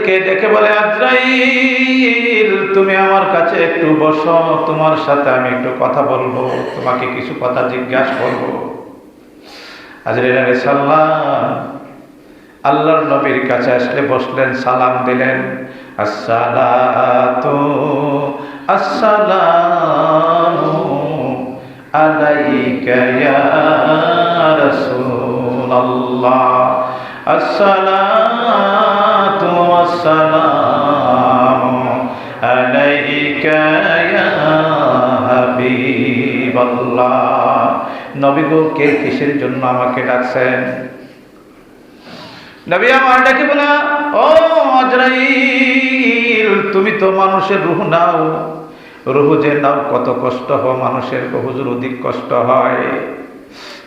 নবীকে ডেকে বলে, আজরাইল তুমি আমার কাছে একটু বসো, তোমার সাথে আমি একটু কথা বলবো, তোমাকে কিছু কথা জিজ্ঞাসা করবো। আজরাইল আলাইহিস সালাম আল্লাহর নবীর কাছে আসলে বসলেন, সালাম দিলেন, আসসালাতু আসসালামু আলাইকা ইয়া রাসূলুল্লাহ, আসসালাতু আসসালামু আলাইকা ইয়া হাবিবাল্লাহ। নবী গো, কে কিসের জন্য আমাকে ডাকছেন? নবী আমার ডাকে বলা, ও আজরাইল, তুমি তো মানুষের রূহ নাও, রূহ যে নাও কত কষ্ট হয় মানুষের, হুজুর অধিক কষ্ট হয়।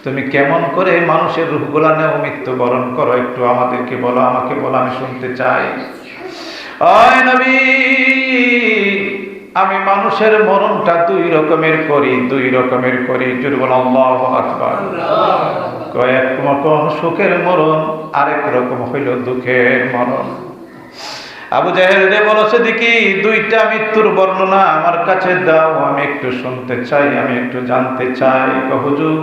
তুমি কেমন করে মানুষের রূহগুলা নেও, মৃত্যুবরণ করো, একটু আমাদেরকে বলো, আমাকে বলো, আমি শুনতে চাই। ওই নবী, আমি মানুষের মরণটা দুই রকমের করি। জোরে বলো আল্লাহু আকবার। কয়েক রকম সুখের মরণ, আরেক রকম হইল দুঃখের মরণ। আবু জাহেল রে বলছে, দেখি দুইটা মৃত্যুর বর্ণনা আমার কাছে দাও, আমি একটু শুনতে চাই, আমি একটু জানতে চাই। হুজুর,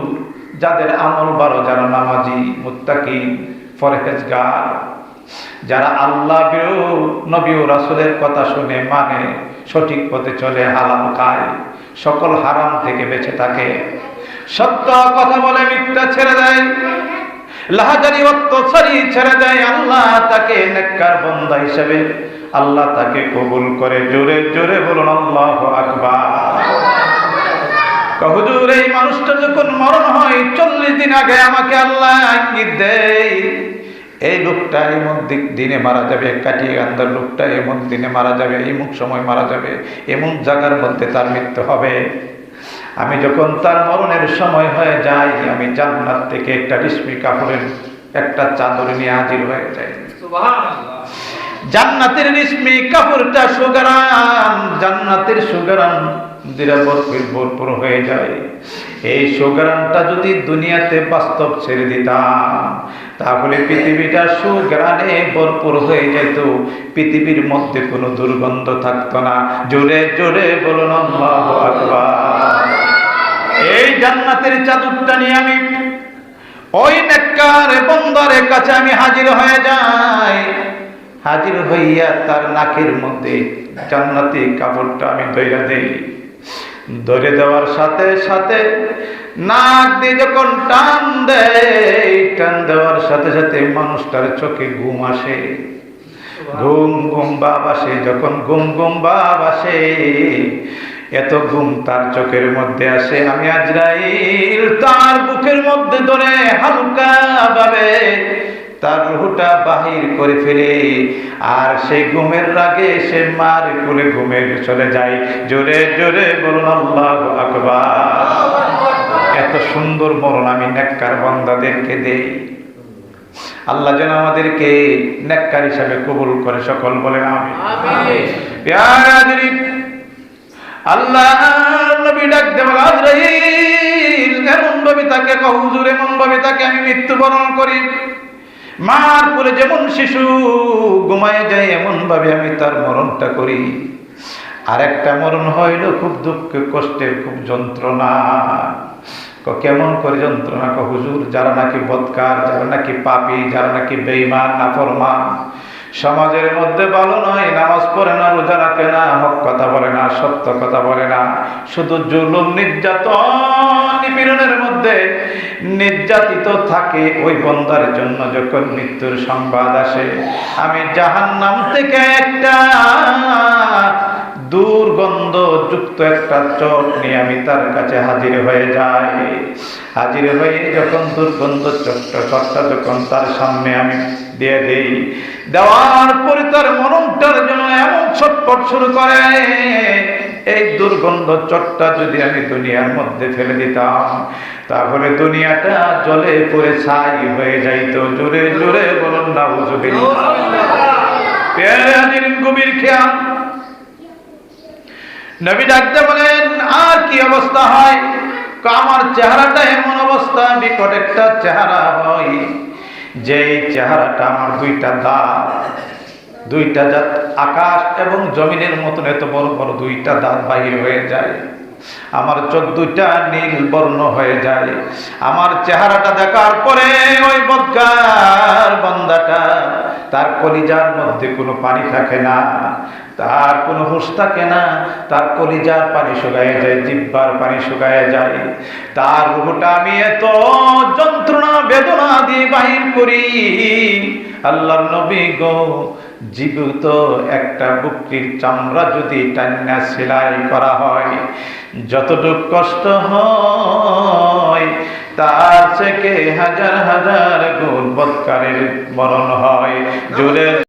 যাদের আমল ভালো, যারা নামাজি, মুত্তাকি, পরহেজগার, যারা আল্লাহ নবী ও রাসূলের কথা শুনে মানে, সঠিক পথে চলে, হালাল খায়, সকল হারাম থেকে বেঁচে থাকে, সত্য কথা বলে, মিথ্যা ছেড়ে দেয়, লাহাজারি অত্যাচারী ছেড়ে দেয়, আল্লাহ তাকে নেককার বান্দা হিসেবে আল্লাহ তাকে কবুল করে। জোরে জোরে বলুন আল্লাহু আকবার। হুজুর, এই মানুষটা যখন মরণ হয় 40 দিন আগে আমাকে আল্লাহ ইঙ্গিত দেয়, এই লোকটা এমন দিনে মারা যাবে, কাটিয়ে গান্ধার লোকটা এমন দিনে মারা যাবে, এমন সময় মারা যাবে, এমন জায়গার মধ্যে তার মৃত্যু হবে। আমি যখন তার মরণের সময় হয়ে যাই, আমি জান্নাত থেকে একটা রেশমি কাপড়ের একটা চাদর নিয়ে হাজির হয়ে যাই। সুবহানাল্লাহ। জান্নাতের রেশমি কাপড়টা সুগরান, জান্নাতের সুগরান ভরপুর হয়ে যায়। এই সুগরানটা যদি দুনিয়াতে বাস্তব ছেড়ে দিতাম, তাহলে পৃথিবীটা সুগরানে ভরপুর হয়ে যেত, পৃথিবীর মধ্যে কোনো দুর্গন্ধ থাকতো না। জোরে জোরে বলুন আল্লাহু আকবার। এই জান্নাতের চাদরটা নিয়ে আমি ওই নেককার বান্দার কাছে আমি হাজির হয়ে যাই। হাজির হইয়া তার নাকের মধ্যে জান্নাতি কাপড়টা আমি ধইরা দেই। ধরে দেওয়ার সাথে সাথে নাক দিয়ে যখন টান দেওয়ার সাথে সাথে মানুষটার চোখে ঘুম আসে, ঘুম ভাব আসে। যখন ঘুম ভাব আসে, এত ঘুম তার চোখের মধ্যে আসে, আমি আজরাইল তার বুকের মধ্যে ধরে হালকা ভাবে তার রূহটা বাহির করে ফেলে, আর সেই ঘুমের রাগে সে মার কোলে ঘুমে চলে যায়। জোরে জোরে বলুন আল্লাহু আকবার। এত সুন্দর মরণ আমি নেককার বান্দাদেরকে দেই। আল্লাহ যেন আমাদেরকে নেককার হিসাবে কবুল করে, সকল বলেন আমিন। আল্লাহ নবী ডাক দেওয়া, আজরাইল এমন ভাবে তাকে, হুজুর এমন ভাবে তাকে আমি মৃত্যুবরণ করি, মার কোলে যেমন শিশু ঘুমায় যায় এমন ভাবে আমি তার মরণটা করি। আর একটা মরণ হইল খুব দুঃখ কষ্টের, খুব যন্ত্রণা। কেমন করে যন্ত্রণা? হুজুর, যারা নাকি বদকার, যারা নাকি পাপী, যারা নাকি বেঈমান, নাফরমান, সমাজের মধ্যে ভালো নয়, নামাজ পড়ে না, রোজা রাখে না, হক কথা বলে না, সত্য কথা বলে না, শুধু জুলুম, নির্যাতন, নিপীড়নের মধ্যে নির্যাতিত থাকে, ওই বান্দার জন্য যখন মৃত্যুর সংবাদ আসে, আমি জাহান্নাম থেকে একটা দুর্গন্ধ যুক্ত একটা চট নিয়ে আমি তার কাছে হাজির হয়ে যাই। হাজির হয়ে যখন দুর্গন্ধ চটটা যখন তার সামনে আমি দিয়ে দেই, দেওয়ার পরে তার মরণটার জন্য এমন ছটফট শুরু করে, এই দুর্গন্ধ চটটা যদি আমি দুনিয়ার মধ্যে ফেলে দিতাম, তাহলে দুনিয়াটা জ্বলে পড়ে ছাই হয়ে যাইত। জোরে জোরে বলুন নাউযুবিল্লাহ। প্যারে হাজির, গভীর খেয়াল। নবী ডাকতে বলেন, আর কি অবস্থা হয়? আমার চেহারাটা এমন অবস্থা, বিকট একটা চেহারা হয়, যে চেহারাটা আমার দুইটা দাঁত, দুইটা দাঁত আকাশ এবং জমিনের মতন এত বড় বড় দুইটা দাঁত বাহির হয়ে যায়, আমার চোখ দুইটা নীল বর্ণ হয়ে যায়। আমার চেহারাটা দেখার পরে ওই বদকার বান্দাটা, তার কলিজার মধ্যে কোনো পানি থাকে না, তার কোনো হুঁশ থাকে না, তার কলিজার পানি শুকায় যায়, জিহ্বার পানি শুকায় যায়। তার রূহটা আমি এত যন্ত্রণা বেদনা দিয়ে বাহির করি, আল্লাহর নবী গো, জীবিত একটা বকরির চামড়া যদি টান্না সেলাই করা হয় যতটুকু কষ্ট হয়, তার থেকে হাজার হাজার গুণ বৎকারের মরণ হয়। জোরে